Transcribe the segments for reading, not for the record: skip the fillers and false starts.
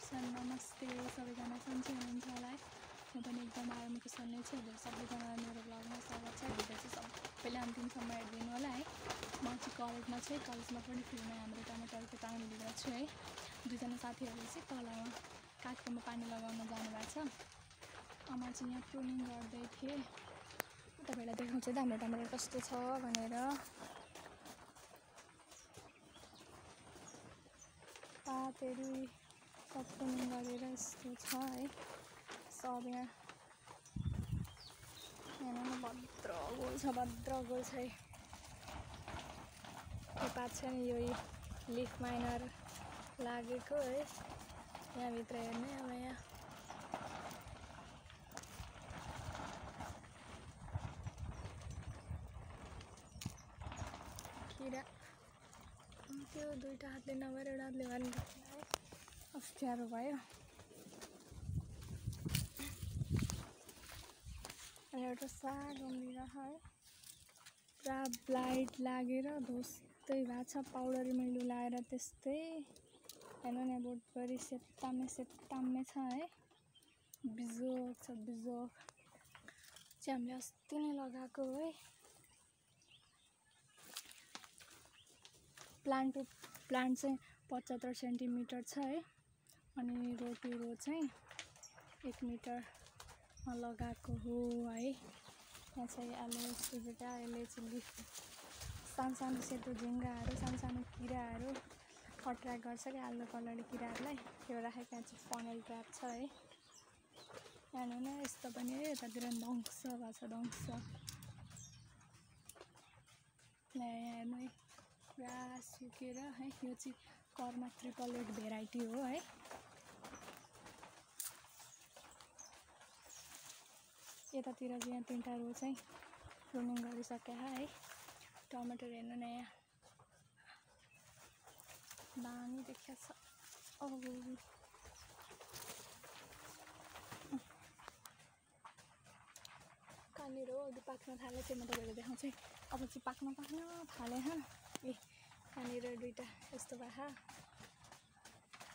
दर्शन नमस्ते सबैजना सन्चै हुनुहुन्छ होला है। म पनि एकदम आरामको सन्चै छु। सबैजनालाई मेरो ब्लगमा स्वागत छ। भिडियो चाहिँ सबैले अन्तिमसम्म हेरिदिनु होला है। म चाहिँ कलेजमा पनि फिल्ममा हाम्रो टमाटरको पानी लिएर छु है। दुईजना साथीहरूले चाहिँ तलमा काठकोमा पानी लगाउन जानुभएको छ। आमा चाहिँ यहाँ प्रुनिङ गर्दै थिए। तपाईँलाई देखाउँछु त हाम्रो टमाटर कस्तो छ भनेर। पातहरू सब प्रुनिङ गरेर यस्तो छ है। सब यहाँ भद्र गोल छ है। यो पात छ नि, यो लिफ माइनर लागेको है। यहाँभित्र हेर्ने अब यहाँ किरा त्यो दुईटा हातले नभएर एउटा हातले भर्नु अप्ठ्यारो भयो। अनि एउटा साग अम्लिरहेको है। पुरा ब्लाइट लागेर धोस्तै भएको छ। पाउडर मैलो लाएर त्यस्तै हेर्नु नि, बोटभरि सेप्तामे छ है। बिजोक छ, बिजोक चाहिँ हामीले अस्ति नै लगाएको है। प्लान्ट चाहिँ 75 सेन्टिमिटर छ है। अनि रो टु रो चाहिँ 1 मिटरमा लगाएको हो है। यहाँ चाहिँ एलोभेरा, चिल्ली सानो सेतो झिङ्गाहरू, सानो किराहरू अट्र्याक्ट गर्छ क्या आलु कलरले किराहरूलाई। त्यो राखेको यहाँ चाहिँ फनल ट्र्याप छ है। हेर्नु न, यस्तो पनि है। यतातिर ध्वंस भएको छ, ध्वंस। यहाँ हेर्नु है, पुरा सुकेर है। यो चाहिँ कर्मा 888 भेराइटी हो है। यतातिर चाहिँ यहाँ 3टा रो चाहिँ प्रुनिङ गरिसके है। टमाटर हेर्नु न, यहाँ दामी देखिया छ। कहाँनिर हो अघि पाक्न थाले चाहिँ म तपाईँलाई देखाउँछु है। अब चाहिँ पाक्न थाले हा। कहाँनिर दुईटा यस्तो भयो।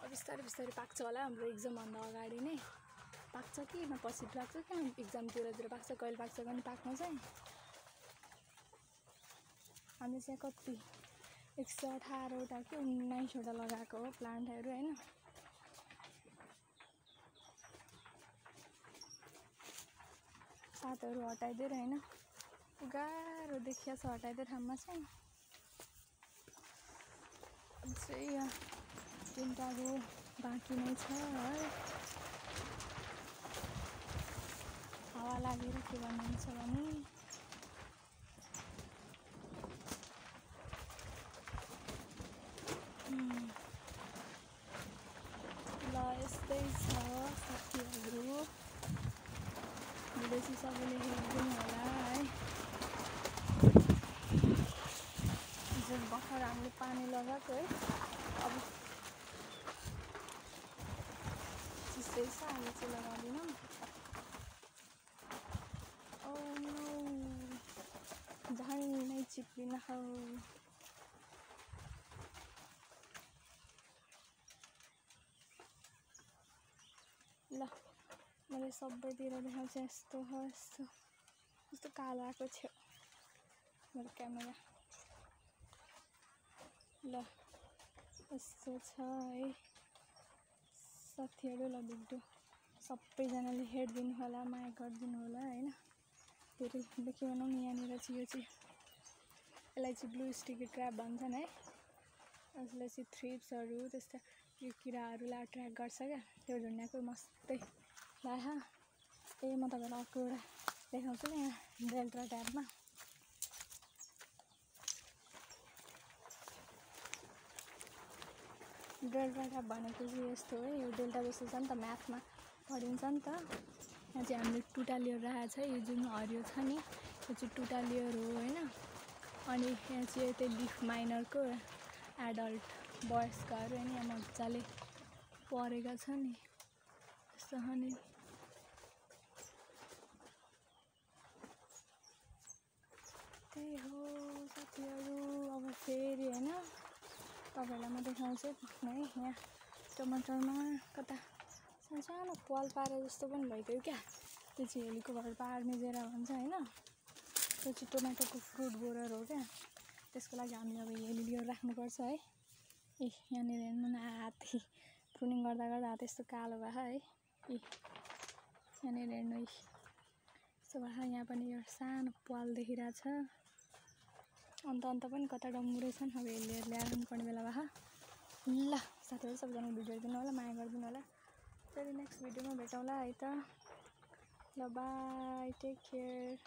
अब बिस्तारै पाक्छ होला। हाम्रो एक्जामभन्दा अगाडि नै पाक्छ कि न पछि पाक्छ कि एक्जामतिर पाक्छ, कहिले पाक्छ भने पाक्नु चाहिँ। हामी चाहिँ कति 118वटा कि 19वटा लगाएको हो प्लान्टहरू होइन। सातहरू हटाइदिएर होइन, गाह्रो देखिया छ हटाइदिएर ठाउँमा चाहिँ। चाहिँ यहाँ 3टा रो बाँकी नै छ है। हावा लागेर के भन्नुहुन्छ भने ल यस्तै छ साथीहरू। भिडियो चाहिँ सबैले हेरिदिनु होला है। जुन भर्खर हामीले पानी लगाएको है। अब चिसै छ, हामी चाहिँ लगाउँदैनौँ। झन् नै चिप्लिन हौ। ल मैले सबैतिर देखाउँछु। यस्तो हो, यस्तो कालो आएको थियो मेरो क्यामेरा। ल यस्तो छ है साथीहरू। ल भिडियो सबैजनाले हेरिदिनु होला, माया गरिदिनु होला होइन। धेरै देखियो भनौँ नि। यहाँनिर चाहिँ यो चाहिँ यसलाई चाहिँ ब्लू स्टिकी ट्र्याप भन्छन् है। यसलाई चाहिँ थ्रिप्सहरू त्यस्ता यो किराहरूलाई अट्र्याक्ट गर्छ क्या। त्यो झुन्ड्याएको मस्तै भयो। म तपाईँलाई अर्को एउटा देखाउँछु नि। यहाँ डेल्टा ट्याबमा डेल्टा ट्याब भनेको चाहिँ यस्तो है। यो डेल्टा जस्तो छ नि त, म्याथमा पढिन्छ नि त। यहाँ चाहिँ हामीले 2टा लेयर राखेको छ। यो जुन हरियो छ नि, यो चाहिँ 2टा लेयर हो होइन। अनि यहाँ चाहिँ त्यो लिफ माइनरको एडल्ट वयस्कहरू होइन। यहाँ मजाले परेका छ नि, यस्तो छ नि। त्यही हो साथीहरू। अब फेरि होइन तपाईँहरूलाई म देखाउँछु है। यहाँ टमाटरमा कता सानो पाल पारे जस्तो पनि भइदियो क्या। त्यो चाहिँ हेलिकोभर पार्मिजेरा भन्छ होइन। त्यो चाहिँ टमाटरको फ्रुट बोरर हो क्या। त्यसको लागि हामीले अब हेलियो राख्नुपर्छ है। ए यहाँनिर हेर्नु न हात प्रुनिङ गर्दा गर्दा हात यस्तो कालो भयो है। ए यहाँनिर हेर्नु यस्तो भयो। यहाँ पनि एउटा सानो पाल देखिरहेछ। अन्त पनि कता डङ्गुरै छन्। अब हेलिएर ल्याएर पर्ने बेला भयो। ल साथीहरू सबैजना भिडियो हेरिदिनु होला, माया गरिदिनु होला। फेरि नेक्स्ट भिडियोमा भेटौँला है त। ल बाई, टेक केयर।